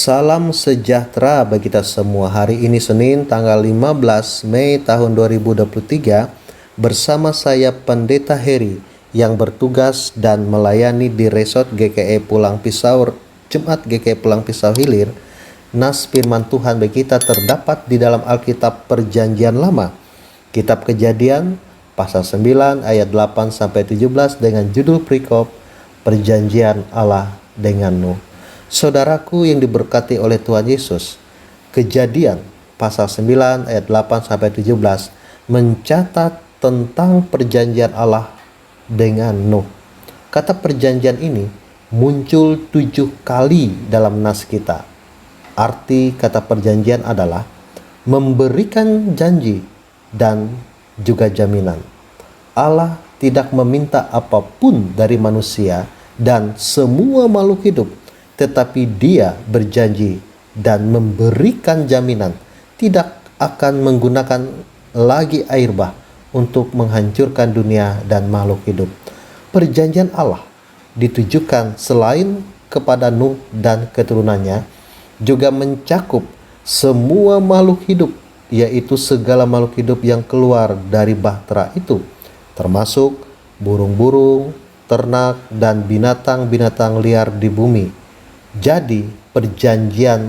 Salam sejahtera bagi kita semua. Hari ini Senin tanggal 15 Mei tahun 2023 bersama saya Pendeta Heri yang bertugas dan melayani di Resort GKI Pulang Pisau, Jemaat GKI Pulang Pisau Hilir. Nas firman Tuhan bagi kita terdapat di dalam Alkitab Perjanjian Lama, Kitab Kejadian pasal 9 ayat 8 sampai 17 dengan judul perikop Perjanjian Allah dengan Nuh. Saudaraku yang diberkati oleh Tuhan Yesus, Kejadian pasal 9 ayat 8 sampai 17 mencatat tentang perjanjian Allah dengan Nuh. Kata perjanjian ini muncul 7 kali dalam nas kita. Arti kata perjanjian adalah memberikan janji dan juga jaminan. Allah tidak meminta apapun dari manusia dan semua makhluk hidup, tetapi Dia berjanji dan memberikan jaminan tidak akan menggunakan lagi air bah untuk menghancurkan dunia dan makhluk hidup. Perjanjian Allah ditujukan selain kepada Nuh dan keturunannya, juga mencakup semua makhluk hidup, yaitu segala makhluk hidup yang keluar dari bahtera itu, termasuk burung-burung, ternak, dan binatang-binatang liar di bumi. Jadi perjanjian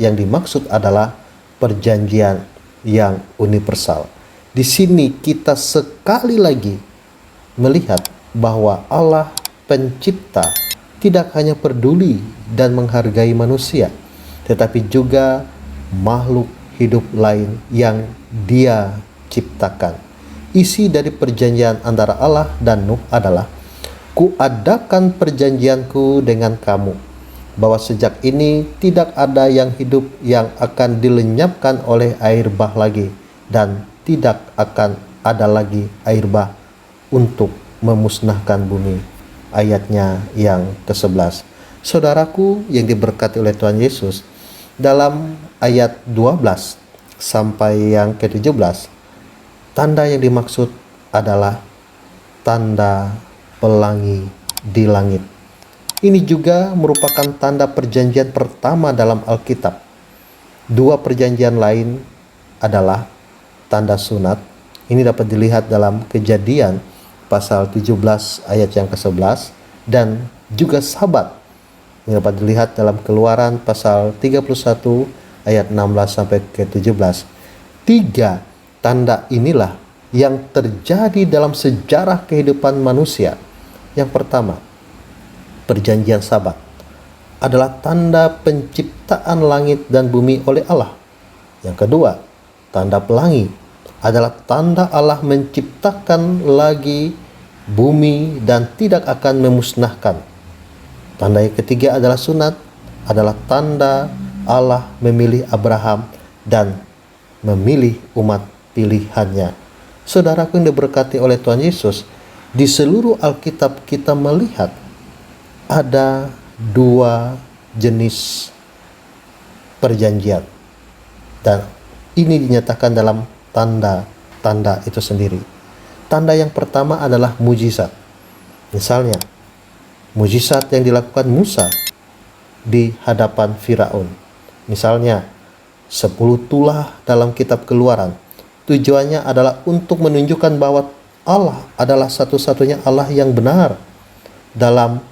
yang dimaksud adalah perjanjian yang universal. Di sini kita sekali lagi melihat bahwa Allah pencipta tidak hanya peduli dan menghargai manusia, tetapi juga makhluk hidup lain yang Dia ciptakan. Isi dari perjanjian antara Allah dan Nuh adalah, "Kuadakan perjanjianku dengan kamu, bahwa sejak ini tidak ada yang hidup yang akan dilenyapkan oleh air bah lagi, dan tidak akan ada lagi air bah untuk memusnahkan bumi." Ayatnya yang ke-11. Saudaraku yang diberkati oleh Tuhan Yesus, dalam ayat 12 sampai yang ke-17, tanda yang dimaksud adalah tanda pelangi di langit. Ini juga merupakan tanda perjanjian pertama dalam Alkitab. Dua perjanjian lain adalah tanda sunat. Ini dapat dilihat dalam Kejadian pasal 17 ayat yang ke-11 dan juga Sabat. Ini dapat dilihat dalam Keluaran pasal 31 ayat 16 sampai ke-17. Tiga tanda inilah yang terjadi dalam sejarah kehidupan manusia. Yang pertama, perjanjian Sabat adalah tanda penciptaan langit dan bumi oleh Allah. Yang kedua, tanda pelangi adalah tanda Allah menciptakan lagi bumi dan tidak akan memusnahkan. Tanda yang ketiga adalah sunat, adalah tanda Allah memilih Abraham dan memilih umat pilihannya. Saudaraku yang diberkati oleh Tuhan Yesus, di seluruh Alkitab kita melihat ada dua jenis perjanjian, dan ini dinyatakan dalam tanda-tanda itu sendiri. Tanda yang pertama adalah mujizat. Misalnya, mujizat yang dilakukan Musa di hadapan Firaun. Misalnya, 10 tulah dalam kitab Keluaran. Tujuannya adalah untuk menunjukkan bahwa Allah adalah satu-satunya Allah yang benar. Dalam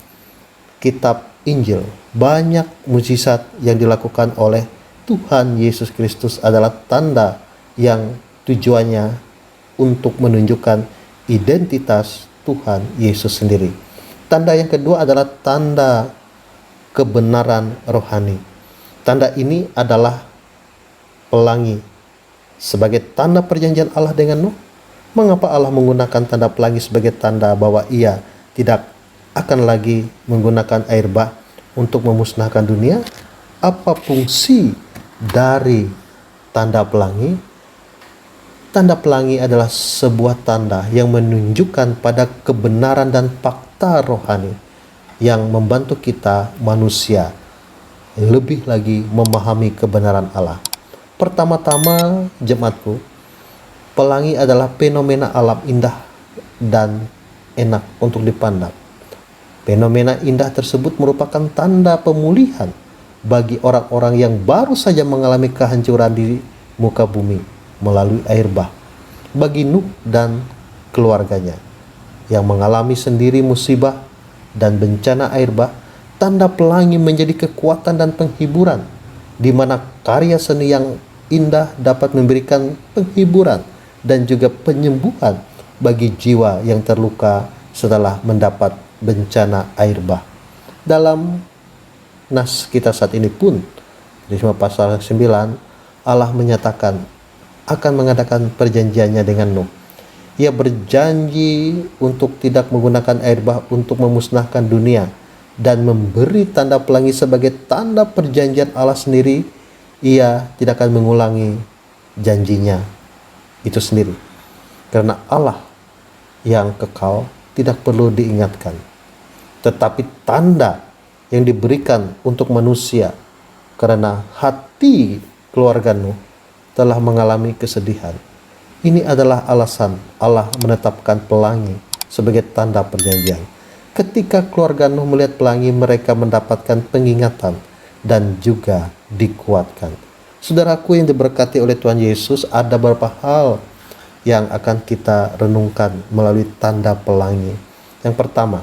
kitab Injil, banyak mujizat yang dilakukan oleh Tuhan Yesus Kristus adalah tanda yang tujuannya untuk menunjukkan identitas Tuhan Yesus sendiri. Tanda yang kedua adalah tanda kebenaran rohani. Tanda ini adalah pelangi sebagai tanda perjanjian Allah dengan Nuh. Mengapa Allah menggunakan tanda pelangi sebagai tanda bahwa Ia tidak akan lagi menggunakan air bah untuk memusnahkan dunia? Apa fungsi dari tanda pelangi? Tanda pelangi adalah sebuah tanda yang menunjukkan pada kebenaran dan fakta rohani yang membantu kita manusia lebih lagi memahami kebenaran Allah. Pertama-tama, jemaatku, pelangi adalah fenomena alam indah dan enak untuk dipandang. Fenomena indah tersebut merupakan tanda pemulihan bagi orang-orang yang baru saja mengalami kehancuran di muka bumi melalui air bah. Bagi Nuh dan keluarganya yang mengalami sendiri musibah dan bencana air bah, tanda pelangi menjadi kekuatan dan penghiburan, di mana karya seni yang indah dapat memberikan penghiburan dan juga penyembuhan bagi jiwa yang terluka setelah mendapat bencana air bah. Dalam nas kita saat ini pun, di pasal 9, Allah menyatakan akan mengadakan perjanjiannya dengan Nuh. Ia berjanji untuk tidak menggunakan air bah untuk memusnahkan dunia dan memberi tanda pelangi sebagai tanda perjanjian Allah sendiri. Ia tidak akan mengulangi janjinya itu sendiri. Karena Allah yang kekal tidak perlu diingatkan. Tetapi tanda yang diberikan untuk manusia karena hati keluarga Nuh telah mengalami kesedihan. Ini adalah alasan Allah menetapkan pelangi sebagai tanda perjanjian. Ketika keluarga Nuh melihat pelangi, mereka mendapatkan pengingatan dan juga dikuatkan. Saudaraku yang diberkati oleh Tuhan Yesus, ada beberapa hal yang akan kita renungkan melalui tanda pelangi. Yang pertama,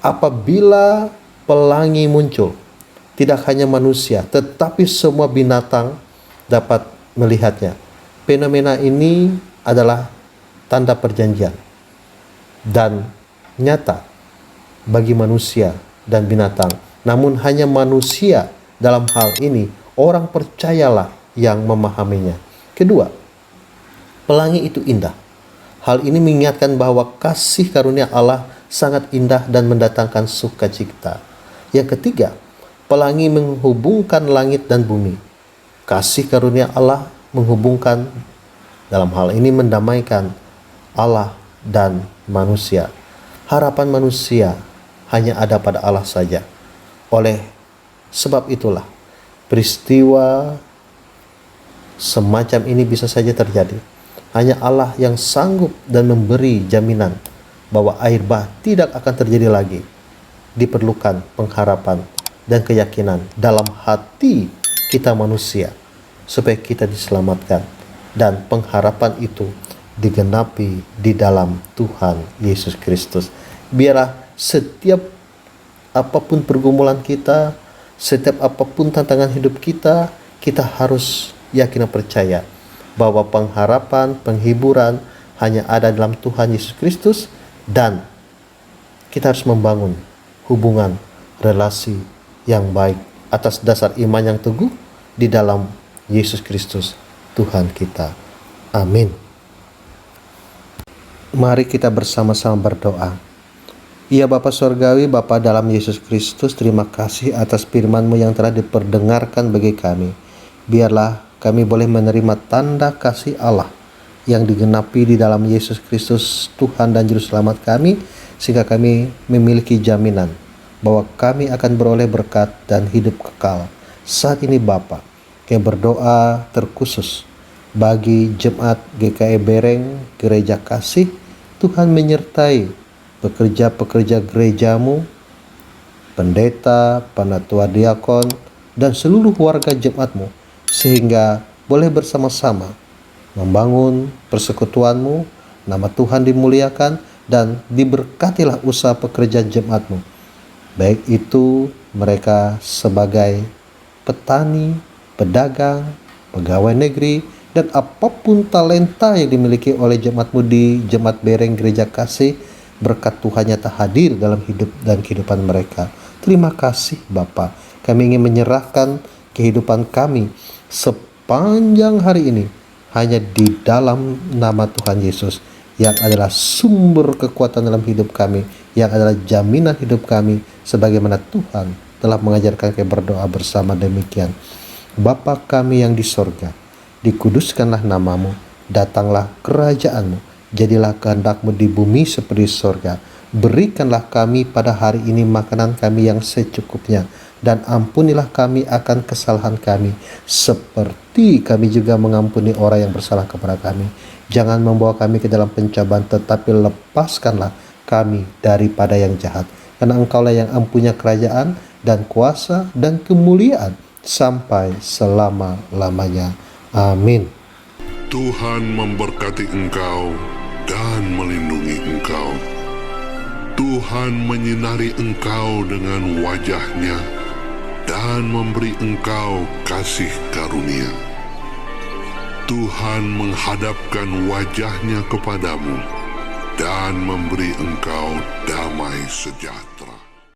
apabila pelangi muncul, tidak hanya manusia, tetapi semua binatang dapat melihatnya. Fenomena ini adalah tanda perjanjian dan nyata bagi manusia dan binatang. Namun hanya manusia dalam hal ini, orang percayalah yang memahaminya. Kedua, pelangi itu indah. Hal ini mengingatkan bahwa kasih karunia Allah sangat indah dan mendatangkan sukacita. Yang ketiga, pelangi menghubungkan langit dan bumi. Kasih karunia Allah menghubungkan, dalam hal ini mendamaikan Allah dan manusia. Harapan manusia hanya ada pada Allah saja. Oleh sebab itulah peristiwa semacam ini bisa saja terjadi. Hanya Allah yang sanggup dan memberi jaminan bahwa air bah tidak akan terjadi lagi. Diperlukan pengharapan dan keyakinan dalam hati kita manusia supaya kita diselamatkan, dan pengharapan itu digenapi di dalam Tuhan Yesus Kristus. Biarlah setiap apapun pergumulan kita, setiap apapun tantangan hidup kita, kita harus yakin dan percaya bahwa pengharapan, penghiburan hanya ada dalam Tuhan Yesus Kristus, dan kita harus membangun hubungan relasi yang baik atas dasar iman yang teguh di dalam Yesus Kristus Tuhan kita. Amin. Mari kita bersama-sama berdoa. Ya Bapa Surgawi, Bapa dalam Yesus Kristus, terima kasih atas firman-Mu yang telah diperdengarkan bagi kami. Biarlah kami boleh menerima tanda kasih Allah yang digenapi di dalam Yesus Kristus Tuhan dan Juru Selamat kami, sehingga kami memiliki jaminan bahwa kami akan beroleh berkat dan hidup kekal. Saat ini Bapa, kami berdoa terkhusus bagi jemaat GKI Bereng Gereja Kasih. Tuhan menyertai pekerja-pekerja gerejamu, pendeta, penatua diakon, dan seluruh warga jemaatmu, sehingga boleh bersama-sama membangun persekutuanmu, nama Tuhan dimuliakan, dan diberkatilah usaha pekerjaan jemaatmu, baik itu mereka sebagai petani, pedagang, pegawai negeri, dan apapun talenta yang dimiliki oleh jemaatmu di Jemaat Bereng Gereja Kasih. Berkat Tuhan nyata hadir dalam hidup dan kehidupan mereka. Terima kasih Bapa. Kami ingin menyerahkan kehidupan kami sepanjang hari ini hanya di dalam nama Tuhan Yesus, yang adalah sumber kekuatan dalam hidup kami, yang adalah jaminan hidup kami, sebagaimana Tuhan telah mengajarkan kami berdoa bersama demikian. Bapa kami yang di sorga, dikuduskanlah namamu, datanglah kerajaan-Mu, jadilah kehendak-Mu di bumi seperti di sorga. Berikanlah kami pada hari ini makanan kami yang secukupnya, dan ampunilah kami akan kesalahan kami, seperti kami juga mengampuni orang yang bersalah kepada kami. Jangan membawa kami ke dalam pencobaan, tetapi lepaskanlah kami daripada yang jahat. Karena Engkaulah yang empunya kerajaan dan kuasa dan kemuliaan sampai selama-lamanya. Amin. Tuhan memberkati engkau dan melindungi engkau. Tuhan menyinari engkau dengan wajah-Nya dan memberi engkau kasih karunia. Tuhan menghadapkan wajah-Nya kepadamu dan memberi engkau damai sejahtera.